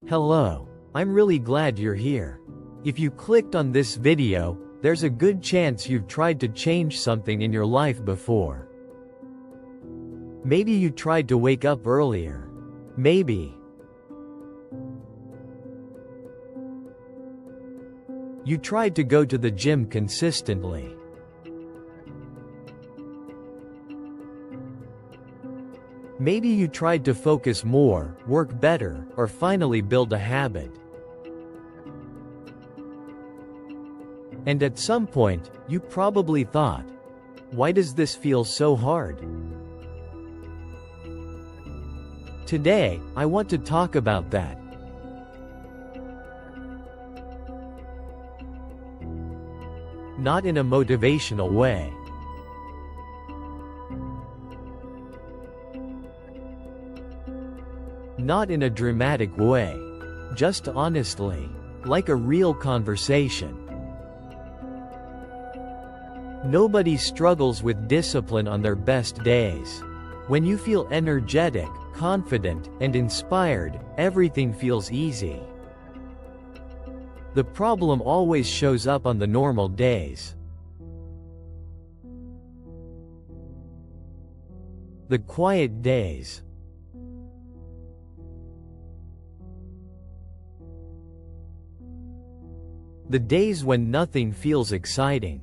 Hello. I'm really glad you're here. If you clicked on this video, there's a good chance you've tried to change something in your life before. Maybe you tried to wake up earlier. Maybe you tried to go to the gym consistently. Maybe you tried to focus more, work better, or finally build a habit. And at some point, you probably thought, why does this feel so hard? Today, I want to talk about that. Not in a motivational way. Not in a dramatic way. Just honestly. Like a real conversation. Nobody struggles with discipline on their best days. When you feel energetic, confident, and inspired, everything feels easy. The problem always shows up on the normal days. The quiet days. The days when nothing feels exciting.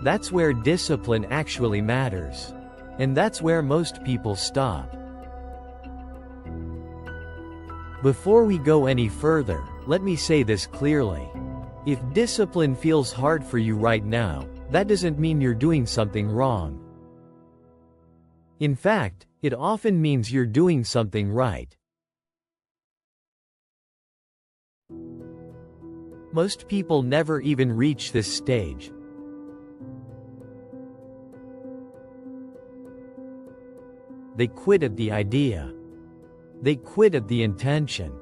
That's where discipline actually matters. And that's where most people stop. Before we go any further, let me say this clearly. If discipline feels hard for you right now, that doesn't mean you're doing something wrong. In fact, it often means you're doing something right. Most people never even reach this stage. They quit at the idea. They quit at the intention.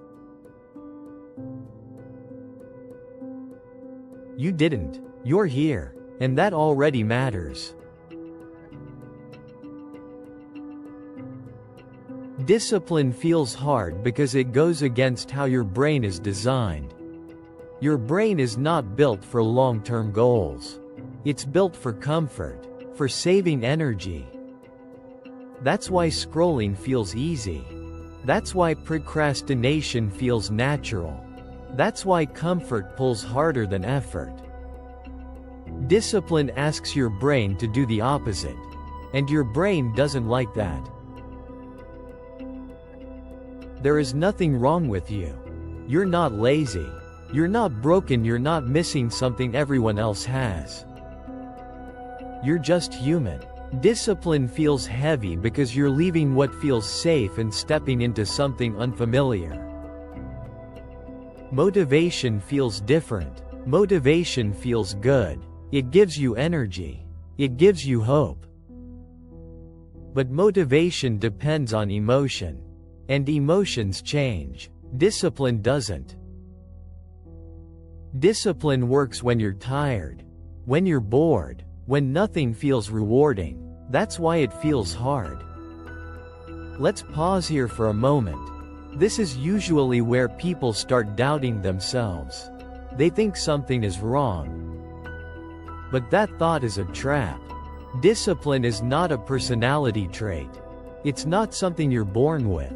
You didn't. You're here. And that already matters. Discipline feels hard because it goes against how your brain is designed. Your brain is not built for long-term goals. It's built for comfort, for saving energy. That's why scrolling feels easy. That's why procrastination feels natural. That's why comfort pulls harder than effort. Discipline asks your brain to do the opposite. And your brain doesn't like that. There is nothing wrong with you. You're not lazy. You're not broken. You're not missing something everyone else has. You're just human. Discipline feels heavy because you're leaving what feels safe and stepping into something unfamiliar. Motivation feels different. Motivation feels good. It gives you energy. It gives you hope. But motivation depends on emotion. And emotions change. Discipline doesn't. Discipline works when you're tired. When you're bored. When nothing feels rewarding. That's why it feels hard. Let's pause here for a moment. This is usually where people start doubting themselves. They think something is wrong. But that thought is a trap. Discipline is not a personality trait. It's not something you're born with.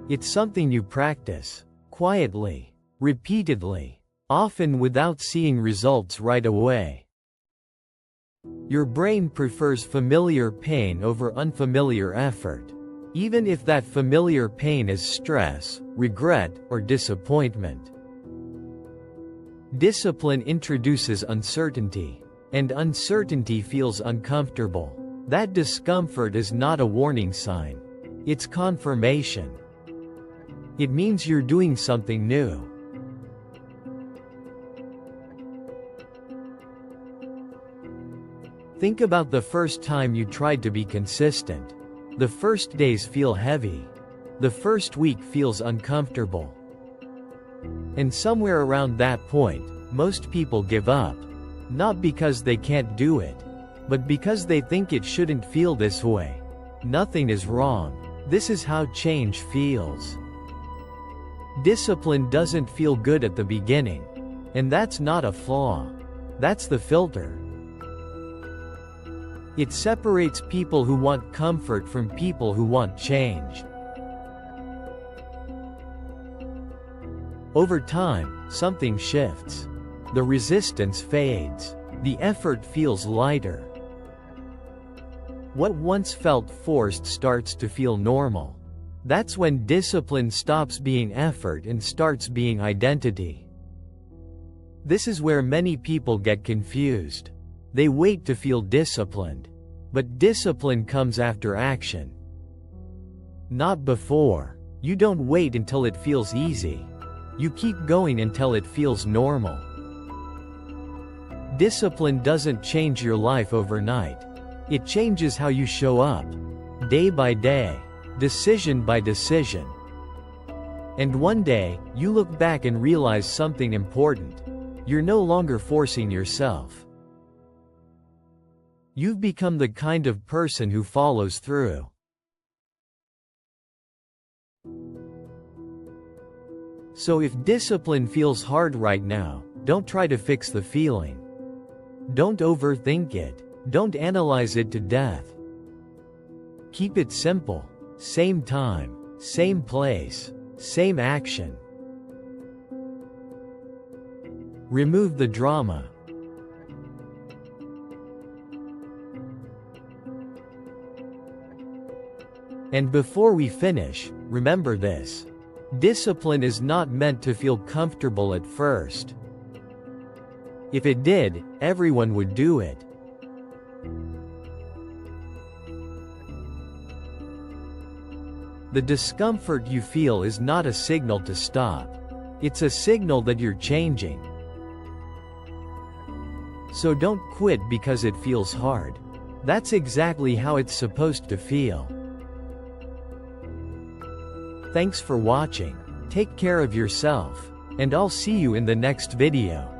It's something you practice. Quietly. Repeatedly. Often without seeing results right away. Your brain prefers familiar pain over unfamiliar effort. Even if that familiar pain is stress, regret, or disappointment. Discipline introduces uncertainty. And uncertainty feels uncomfortable. That discomfort is not a warning sign. It's confirmation. It means you're doing something new. Think about the first time you tried to be consistent. The first days feel heavy. The first week feels uncomfortable. And somewhere around that point, most people give up. Not because they can't do it, But because they think it shouldn't feel this way. Nothing is wrong. This is how change feels. Discipline doesn't feel good at the beginning. And that's not a flaw. That's the filter. It separates people who want comfort from people who want change. Over time, something shifts. The resistance fades. The effort feels lighter. What once felt forced starts to feel normal. That's when discipline stops being effort and starts being identity. This is where many people get confused. They wait to feel disciplined. But discipline comes after action. Not before. You don't wait until it feels easy. You keep going until it feels normal. Discipline doesn't change your life overnight. It changes how you show up. Day by day. Decision by decision. And one day, you look back and realize something important. You're no longer forcing yourself. You've become the kind of person who follows through. So if discipline feels hard right now, don't try to fix the feeling. Don't overthink it. Don't analyze it to death. Keep it simple. Same time, same place, same action. Remove the drama. And before we finish, remember this. Discipline is not meant to feel comfortable at first. If it did, everyone would do it. The discomfort you feel is not a signal to stop. It's a signal that you're changing. So don't quit because it feels hard. That's exactly how it's supposed to feel. Thanks for watching. Take care of yourself. And I'll see you in the next video.